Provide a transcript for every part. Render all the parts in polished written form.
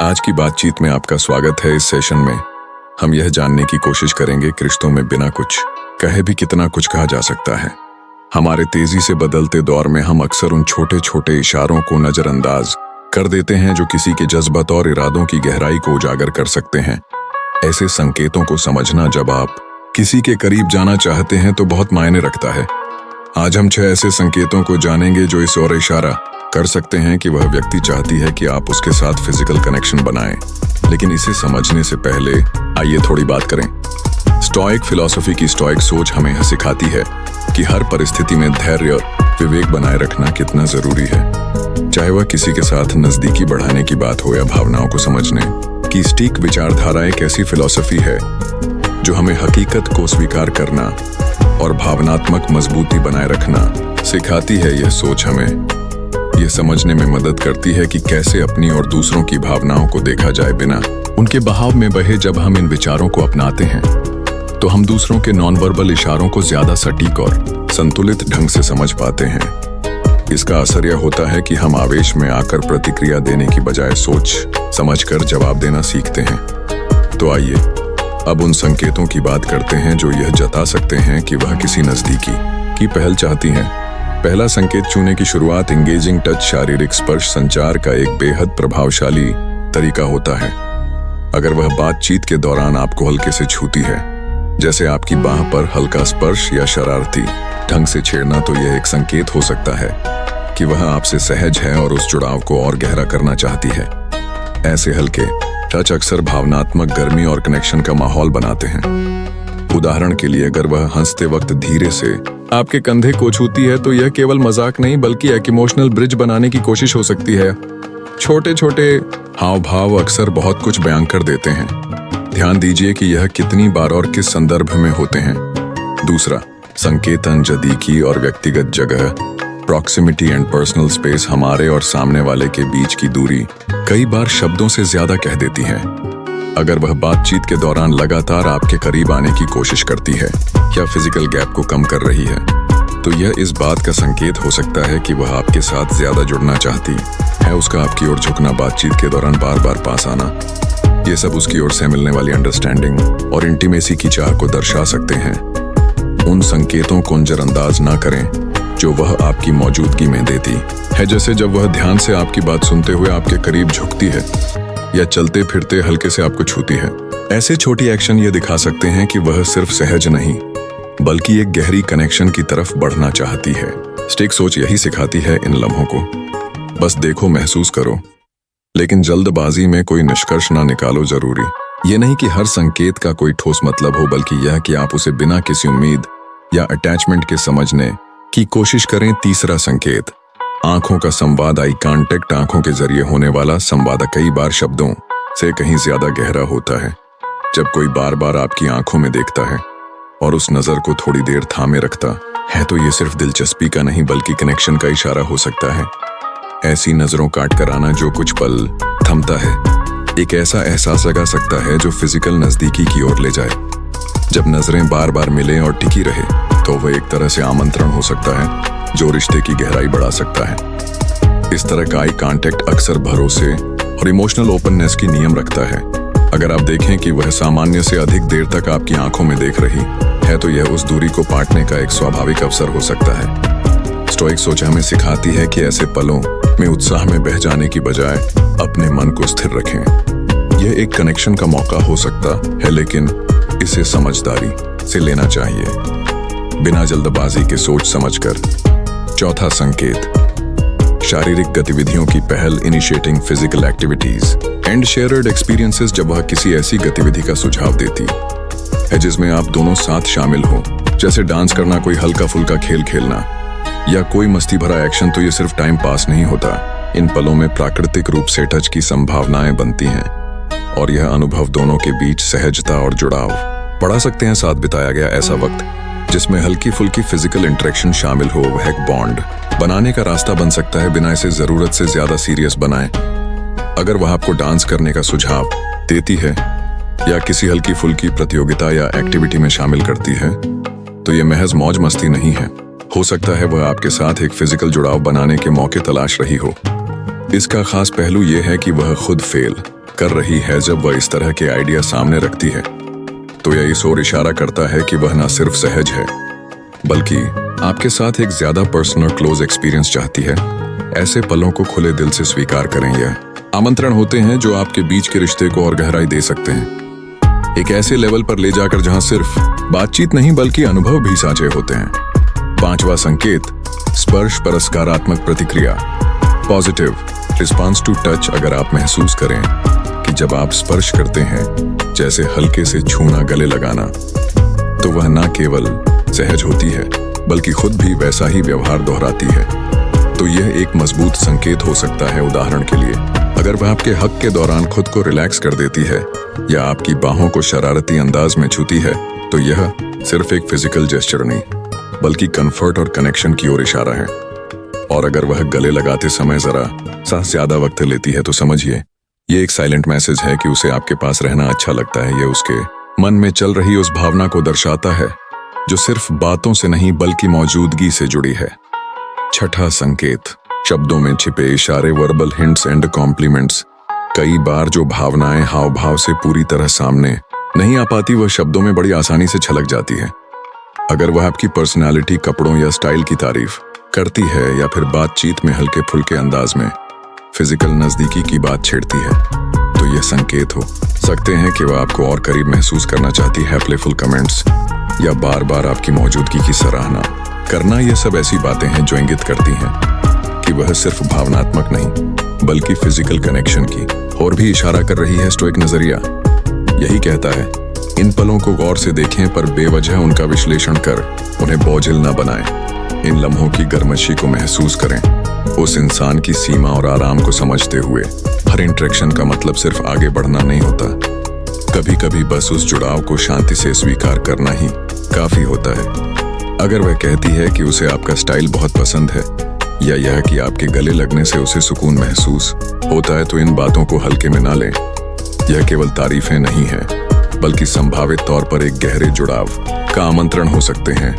आज की बातचीत में आपका स्वागत है। इस सेशन में हम यह जानने की कोशिश करेंगे कि रिश्तों में बिना कुछ कहे भी कितना कुछ कहा जा सकता है। हमारे तेजी से बदलते दौर में हम अक्सर उन छोटे छोटे इशारों को नजरअंदाज कर देते हैं जो किसी के जज्बात और इरादों की गहराई को उजागर कर सकते हैं। ऐसे संकेतों को समझना जब आप किसी के करीब जाना चाहते हैं तो बहुत मायने रखता है। आज हम 6 ऐसे संकेतों को जानेंगे जो इस ओर इशारा कर सकते हैं कि वह व्यक्ति चाहती है कि आप उसके साथ फिजिकल कनेक्शन बनाएं। लेकिन इसे समझने से पहले आइए थोड़ी बात करें। स्टोइक फिलॉसफी की स्टोइक सोच हमें यह सिखाती है कि हर परिस्थिति में धैर्य और विवेक बनाए रखना कितना जरूरी है, चाहे वह किसी के साथ नजदीकी बढ़ाने की बात हो या भावनाओं को समझने की। स्टोइक विचारधारा एक ऐसी फिलॉसफी है जो हमें हकीकत को स्वीकार करना और भावनात्मक मजबूती बनाए रखना सिखाती है। यह सोच हमें यह समझने में मदद करती है कि कैसे अपनी और दूसरों की भावनाओं को देखा जाए बिना उनके बहाव में बहे। जब हम इन विचारों को अपनाते हैं तो हम दूसरों के नॉन वर्बल इशारों को ज्यादा सटीक और संतुलित ढंग से समझ पाते हैं। इसका असर यह होता है कि हम आवेश में आकर प्रतिक्रिया देने की बजाय सोच समझकर जवाब देना सीखते हैं। तो आइए अब उन संकेतों की बात करते हैं जो यह जता सकते हैं कि वह किसी नजदीकी की पहल चाहती हैं। पहला संकेत छूने की शुरुआत। एंगेजिंग टच शारीरिक स्पर्श संचार का एक बेहद प्रभावशाली तरीका होता है। अगर वह बातचीत के दौरान आपको हल्के से छूती है, जैसे आपकी बाह पर हल्का स्पर्श या शरारती ढंग से छेड़ना, तो यह एक संकेत हो सकता है कि वह आपसे सहज है और उस जुड़ाव को और गहरा करना चाहती है। ऐसे हल्के टच अक्सर भावनात्मक गर्मी और कनेक्शन का माहौल बनाते हैं। उदाहरण के लिए, अगर वह हंसते वक्त धीरे से आपके कंधे को छूती है तो यह केवल मजाक नहीं बल्कि एक इमोशनल ब्रिज बनाने की कोशिश हो सकती है। छोटे छोटे हाव भाव अक्सर बहुत कुछ बयान कर देते हैं। ध्यान दीजिए कि यह कितनी बार और किस संदर्भ में होते हैं। दूसरा संकेत नजदीकी और व्यक्तिगत जगह। प्रॉक्सिमिटी एंड पर्सनल स्पेस हमारे और सामने वाले के बीच की दूरी कई बार शब्दों से ज्यादा कह देती है। अगर वह बातचीत के दौरान लगातार आपके करीब आने की कोशिश करती है या फिजिकल गैप को कम कर रही है, तो यह इस बात का संकेत हो सकता है कि वह आपके साथ ज्यादा जुड़ना चाहती है। उसका आपकी ओर झुकना, बातचीत के दौरान बार बार पास आना, ये सब उसकी ओर से मिलने वाली अंडरस्टैंडिंग और इंटीमेसी की चाह को दर्शा सकते हैं। उन संकेतों को नजरअंदाज ना करें जो वह आपकी मौजूदगी में देती है, जैसे जब वह ध्यान से आपकी बात सुनते हुए आपके करीब झुकती है या चलते फिरते हल्के से आपको छूती है। ऐसे छोटी एक्शन ये दिखा सकते हैं कि वह सिर्फ सहज नहीं बल्कि एक गहरी कनेक्शन की तरफ बढ़ना चाहती है। स्टोइक सोच यही सिखाती है, इन लम्हों को बस देखो, महसूस करो, लेकिन जल्दबाजी में कोई निष्कर्ष ना निकालो। जरूरी ये नहीं कि हर संकेत का कोई ठोस मतलब हो, बल्कि यह कि आप उसे बिना किसी उम्मीद या अटैचमेंट के समझने की कोशिश करें। तीसरा संकेत आंखों का संवाद। आई कांटेक्ट आंखों के जरिए होने वाला संवाद कई बार शब्दों से कहीं ज्यादा गहरा होता है। जब कोई बार बार आपकी आंखों में देखता है और उस नजर को थोड़ी देर थामे रखता है, तो ये सिर्फ दिलचस्पी का नहीं बल्कि कनेक्शन का इशारा हो सकता है। ऐसी नजरों काट कर आना जो कुछ पल थमता है, एक ऐसा एहसास जगा सकता है जो फिजिकल नजदीकी की ओर ले जाए। जब नजरें बार बार मिलें और टिकी रहे, तो वह एक तरह से आमंत्रण हो सकता है जो रिश्ते की गहराई बढ़ा सकता है। इस तरह का आई कांटेक्ट अक्सर भरोसे और इमोशनल ओपननेस की नियम रखता है। अगर आप देखें कि वह सामान्य से अधिक देर तक आपकी आंखों में देख रही है, तो यह उस दूरी को पाटने का एक स्वाभाविक अवसर हो सकता है। स्टोइक सोच हमें सिखाती है कि ऐसे पलों में उत्साह में बह जाने की बजाय अपने मन को स्थिर रखें। यह एक कनेक्शन का मौका हो सकता है, लेकिन इसे समझदारी से लेना चाहिए, बिना जल्दबाजी के, सोच समझकर। चौथा संकेत शारीरिक गतिविधियों की पहल। Initiating physical activities and shared experiences. जब वह किसी ऐसी गतिविधि का सुझाव देती है जिसमें आप दोनों साथ शामिल हो, जैसे डांस करना, कोई हल्का फुल्का खेल खेलना या कोई मस्ती भरा एक्शन, तो ये सिर्फ टाइम पास नहीं होता। इन पलों में प्राकृतिक रूप से टच की संभावनाएं बनती हैं और यह अनुभव दोनों के बीच सहजता और जुड़ाव बढ़ा सकते हैं। साथ बिताया गया ऐसा वक्त जिसमें हल्की फुल्की फिजिकल इंटरेक्शन शामिल हो, वह एक बॉन्ड बनाने का रास्ता बन सकता है, बिना इसे जरूरत से ज्यादा सीरियस बनाए। अगर वह आपको डांस करने का सुझाव देती है या किसी हल्की फुल्की प्रतियोगिता या एक्टिविटी में शामिल करती है, तो यह महज मौज मस्ती नहीं है। हो सकता है वह आपके साथ एक फिजिकल जुड़ाव बनाने के मौके तलाश रही हो। इसका खास पहलू यह है कि वह खुद फेल कर रही है जब वह इस तरह के आइडिया सामने रखती है, तो यह इस ओर इशारा करता है कि वह न सिर्फ सहज है बल्कि आपके साथ एक ज्यादा पर्सनल क्लोज एक्सपीरियंस चाहती है। ऐसे पलों को खुले दिल से स्वीकार करें। यह आमंत्रण होते हैं जो आपके बीच के रिश्ते को और गहराई दे सकते हैं, एक ऐसे लेवल पर ले जाकर जहां सिर्फ बातचीत नहीं बल्कि अनुभव भी साझे होते हैं। 5वां संकेत, स्पर्श पर सकारात्मक प्रतिक्रिया, पॉजिटिव रिस्पॉन्स टू टच। अगर आप महसूस करें कि जब आप स्पर्श करते हैं, जैसे हल्के से छूना, गले लगाना, तो वह न केवल सहज होती है बल्कि खुद भी वैसा ही व्यवहार दोहराती है, तो यह एक मजबूत संकेत हो सकता है। उदाहरण के लिए, अगर वह आपके हक के दौरान खुद को रिलैक्स कर देती है या आपकी बाहों को शरारती अंदाज में छूती है, तो यह सिर्फ एक फिजिकल जेस्चर नहीं बल्कि कंफर्ट और कनेक्शन की ओर इशारा है। और अगर वह गले लगाते समय जरा सा ज्यादा वक्त लेती है, तो समझिए ये एक साइलेंट मैसेज है कि उसे आपके पास रहना अच्छा लगता है। यह उसके मन में चल रही उस भावना को दर्शाता है जो सिर्फ बातों से नहीं बल्कि मौजूदगी से जुड़ी है। 6वां संकेत, शब्दों में छिपे इशारे, वर्बल हिंट्स एंड कॉम्प्लीमेंट्स। कई बार जो भावनाएं हाव भाव से पूरी तरह सामने नहीं आ पाती, वह शब्दों में बड़ी आसानी से छलक जाती है। अगर वह आपकी पर्सनालिटी, कपड़ों या स्टाइल की तारीफ करती है या फिर बातचीत में हल्के फुल्के अंदाज में फिजिकल नजदीकी की बात छेड़ती है, तो यह संकेत हो सकते हैं कि वह आपको और करीब महसूस करना चाहती है। प्लेफुल कमेंट्स या बार बार आपकी मौजूदगी की सराहना करना, यह सब ऐसी बातें हैं जो इंगित करती हैं कि वह सिर्फ भावनात्मक नहीं बल्कि फिजिकल कनेक्शन की और भी इशारा कर रही है। स्टोइक नजरिया यही कहता है, इन पलों को गौर से देखें पर बेवजह उनका विश्लेषण कर उन्हें बोझिल न बनाएं। इन लम्हों की गर्मशी को महसूस करें, उस इंसान की सीमा और आराम को समझते हुए। हर इंटरेक्शन का मतलब सिर्फ आगे बढ़ना नहीं होता, कभी कभी बस उस जुड़ाव को शांति से स्वीकार करना ही काफी होता है। अगर वह कहती है कि उसे आपका स्टाइल बहुत पसंद है या यह कि आपके गले लगने से उसे सुकून महसूस होता है, तो इन बातों को हल्के में ना लें। यह केवल तारीफें नहीं है बल्कि संभावित तौर पर एक गहरे जुड़ाव का आमंत्रण हो सकते हैं।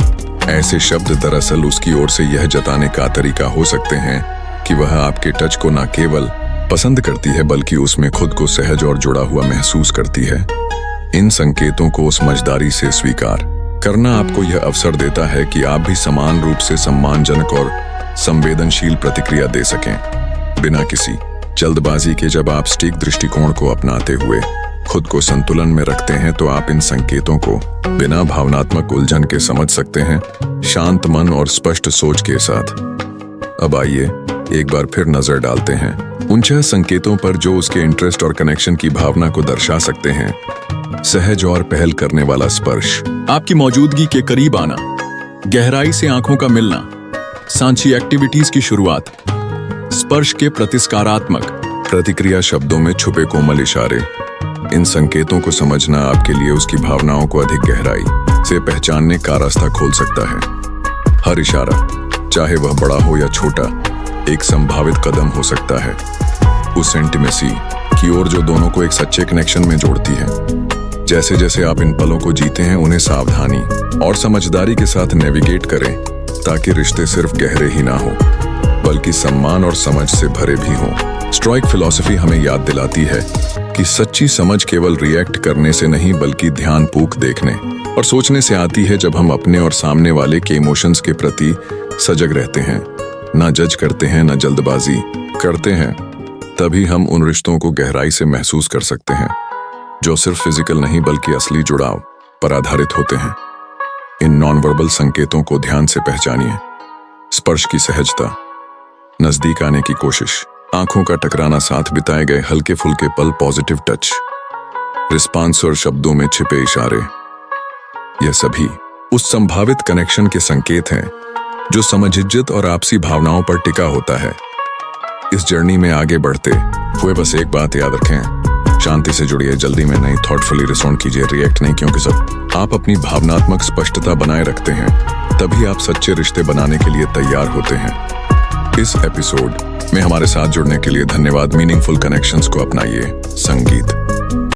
ऐसे शब्द दरअसल उसकी ओर से यह जताने का तरीका हो सकते हैं कि वह आपके टच को न केवल पसंद करती है बल्कि उसमें खुद को सहज और जुड़ा हुआ महसूस करती है। इन संकेतों को समझदारी से स्वीकार करना आपको यह अवसर देता है कि आप भी समान रूप से सम्मानजनक और संवेदनशील प्रतिक्रिया दे सकें, बिना किसी जल्दबाजी के। जब आप स्टीक दृष्टिकोण को अपनाते हुए खुद को संतुलन में रखते हैं, तो आप इन संकेतों को बिना भावनात्मक उलझन के समझ सकते हैं, शांत मन और स्पष्ट सोच के साथ। अब आइए एक बार फिर नजर डालते हैं उन 6 संकेतों पर जो उसके इंटरेस्ट और कनेक्शन की भावना को दर्शा सकते हैं। सहज और पहल करने वाला स्पर्श, आपकी मौजूदगी के करीब आना, गहराई से आंखों का मिलना, सांची एक्टिविटीज की शुरुआत, स्पर्श के प्रतिस्कारात्मक प्रतिक्रिया, शब्दों में छुपे कोमल इशारे। इन संकेतों को समझना आपके लिए उसकी भावनाओं को अधिक गहराई से पहचानने का रास्ता खोल सकता है। हर इशारा, चाहे वह बड़ा हो या छोटा, एक संभावित कदम हो सकता है उस इंटीमेसी की ओर जो दोनों को एक सच्चे कनेक्शन में जोड़ती है। जैसे जैसे आप इन पलों को जीते हैं, उन्हें सावधानी और समझदारी के साथ नेविगेट करें, ताकि रिश्ते सिर्फ गहरे ही ना हो बल्कि सम्मान और समझ से भरे भी हों। स्टोइक फिलॉसफी हमें याद दिलाती है कि सच्ची समझ केवल रिएक्ट करने से नहीं बल्कि ध्यानपूर्वक देखने और सोचने से आती है। जब हम अपने और सामने वाले के इमोशंस के प्रति सजग रहते हैं, ना जज करते हैं, ना जल्दबाजी करते हैं, तभी हम उन रिश्तों को गहराई से महसूस कर सकते हैं जो सिर्फ फिजिकल नहीं बल्कि असली जुड़ाव पर आधारित होते हैं। इन नॉन वर्बल संकेतों को ध्यान से पहचानिए। स्पर्श की सहजता, नजदीक आने की कोशिश, आंखों का टकराना, साथ बिताए गए हल्के फुल्के पल, पॉजिटिव टच, रिस्पॉन्स और शब्दों में छिपे इशारे, यह सभी उस संभावित कनेक्शन के संकेत हैं जो समझ, इज्जत और आपसी भावनाओं पर टिका होता है। इस जर्नी में आगे बढ़ते हुए बस एक बात याद रखें, शांति से जुड़िए, जल्दी में नहीं, थॉटफुली रिस्पॉन्ड कीजिए, रिएक्ट नहीं, क्योंकि जब आप अपनी भावनात्मक स्पष्टता बनाए रखते हैं तभी आप सच्चे रिश्ते बनाने के लिए तैयार होते हैं। इस एपिसोड में हमारे साथ जुड़ने के लिए धन्यवाद। मीनिंगफुल कनेक्शंस को अपनाइए। संगीत